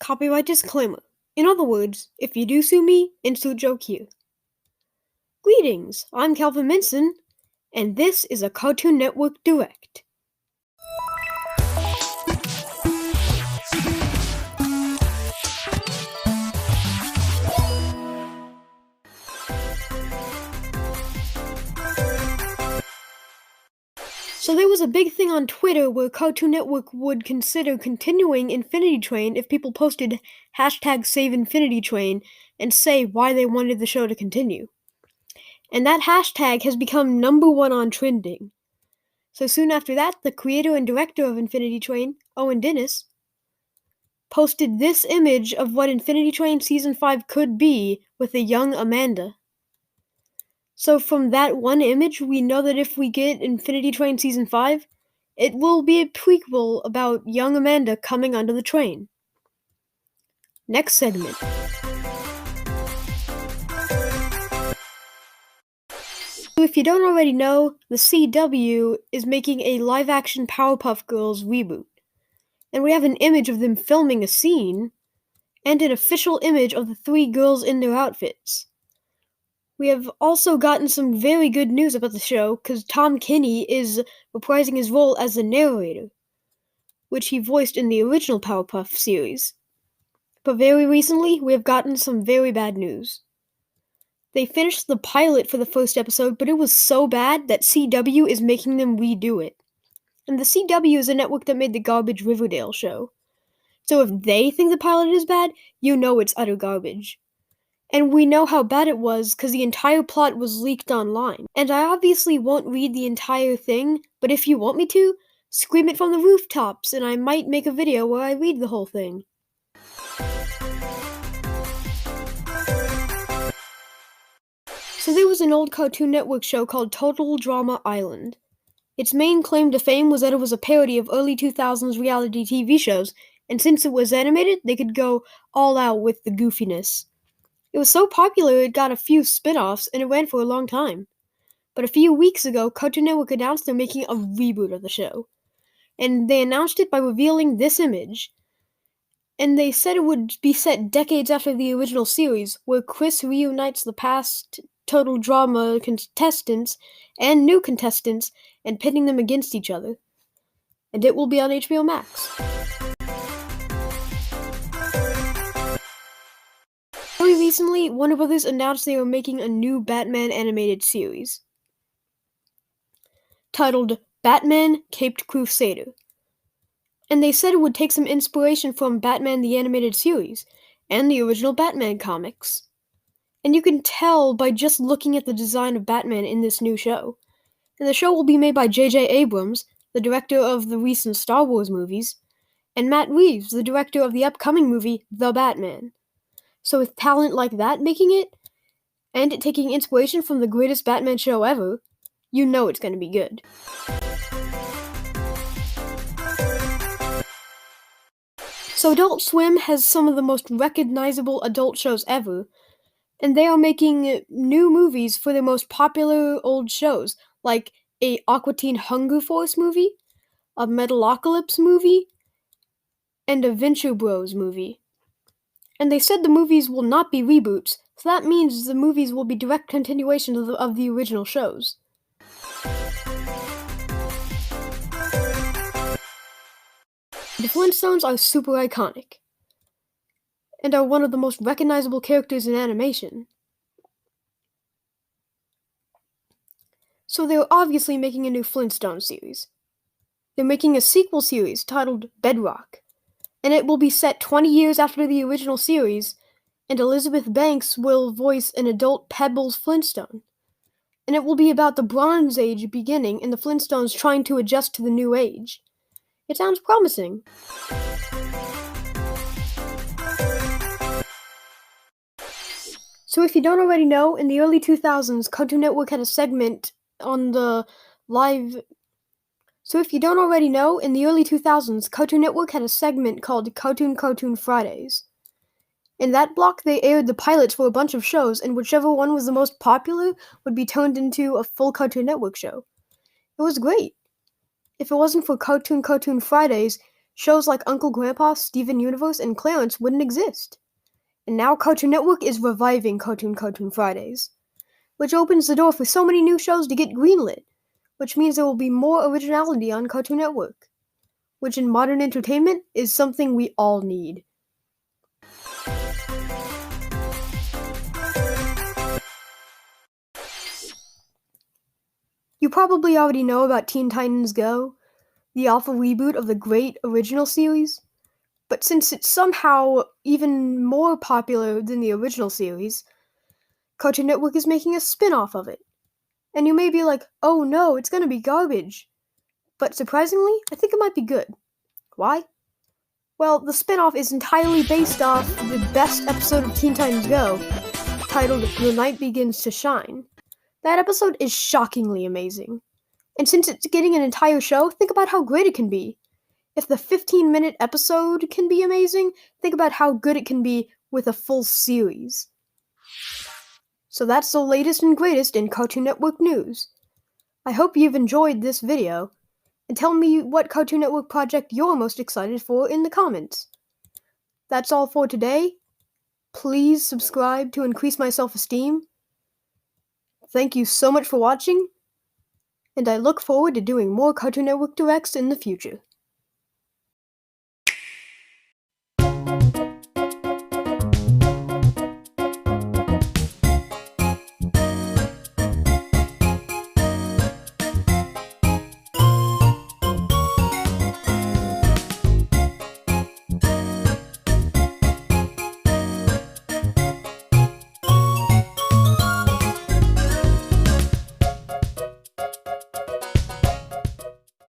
Copyright disclaimer. In other words, if you do sue me, insert joke here. Greetings, I'm Calvin Benson, and this is a Cartoon Network Direct. So there was a big thing on Twitter where Cartoon Network would consider continuing Infinity Train if people posted #SaveInfinityTrain and say why they wanted the show to continue. And that hashtag has become #1 on trending. So soon after that, the creator and director of Infinity Train, Owen Dennis, posted this image of what Infinity Train Season 5 could be with a young Amanda. So from that one image, we know that if we get Infinity Train Season 5, it will be a prequel about young Amanda coming onto the train. Next segment. So if you don't already know, the CW is making a live-action Powerpuff Girls reboot. And we have an image of them filming a scene, and an official image of the three girls in their outfits. We have also gotten some very good news about the show, because Tom Kenny is reprising his role as the narrator, which he voiced in the original Powerpuff series. But very recently, we have gotten some very bad news. They finished the pilot for the first episode, but it was so bad that CW is making them redo it. And the CW is a network that made the garbage Riverdale show. So if they think the pilot is bad, you know it's utter garbage. And we know how bad it was because the entire plot was leaked online. And I obviously won't read the entire thing, but if you want me to, scream it from the rooftops and I might make a video where I read the whole thing. So there was an old Cartoon Network show called Total Drama Island. Its main claim to fame was that it was a parody of early 2000s reality TV shows, and since it was animated, they could go all out with the goofiness. It was so popular it got a few spin-offs, and it ran for a long time. But a few weeks ago, Cartoon Network announced they're making a reboot of the show. And they announced it by revealing this image. And they said it would be set decades after the original series, where Chris reunites the past Total Drama contestants and new contestants and pitting them against each other. And it will be on HBO Max. Very recently, Warner Brothers announced they were making a new Batman animated series titled Batman Caped Crusader. And they said it would take some inspiration from Batman the Animated Series and the original Batman comics. And you can tell by just looking at the design of Batman in this new show. And the show will be made by J.J. Abrams, the director of the recent Star Wars movies, and Matt Reeves, the director of the upcoming movie The Batman. So with talent like that making it, and it taking inspiration from the greatest Batman show ever, you know it's going to be good. So Adult Swim has some of the most recognizable adult shows ever, and they are making new movies for their most popular old shows, like a Aqua Teen Hunger Force movie, a Metalocalypse movie, and a Venture Bros movie. And they said the movies will not be reboots, so that means the movies will be direct continuations of the original shows. The Flintstones are super iconic, and are one of the most recognizable characters in animation. So they're obviously making a new Flintstone series. They're making a sequel series titled Bedrock, and it will be set 20 years after the original series, and Elizabeth Banks will voice an adult Pebbles Flintstone. And it will be about the Bronze Age beginning and the Flintstones trying to adjust to the new age. It sounds promising. So if you don't already know, in the early 2000s, Cartoon Network had a segment on the live... So if you don't already know, in the early 2000s, Cartoon Network had a segment called Cartoon Fridays. In that block, they aired the pilots for a bunch of shows, and whichever one was the most popular would be turned into a full Cartoon Network show. It was great. If it wasn't for Cartoon Fridays, Shows like Uncle Grandpa, Steven Universe, and Clarence wouldn't exist. And now Cartoon Network is reviving Cartoon Fridays, which opens the door for so many new shows to get greenlit, which means there will be more originality on Cartoon Network, which in modern entertainment is something we all need. You probably already know about Teen Titans Go, the awful reboot of the great original series, but since it's somehow even more popular than the original series, Cartoon Network is making a spin-off of it. And you may be like, oh no, it's gonna be garbage. But surprisingly, I think it might be good. Why? Well, the spin-off is entirely based off the best episode of Teen Titans Go, titled The Night Begins to Shine. That episode is shockingly amazing. And since it's getting an entire show, think about how great it can be. If the 15-minute episode can be amazing, think about how good it can be with a full series. So that's the latest and greatest in Cartoon Network news. I hope you've enjoyed this video, and tell me what Cartoon Network project you're most excited for in the comments. That's all for today. Please subscribe to increase my self-esteem. Thank you so much for watching, and I look forward to doing more Cartoon Network Directs in the future.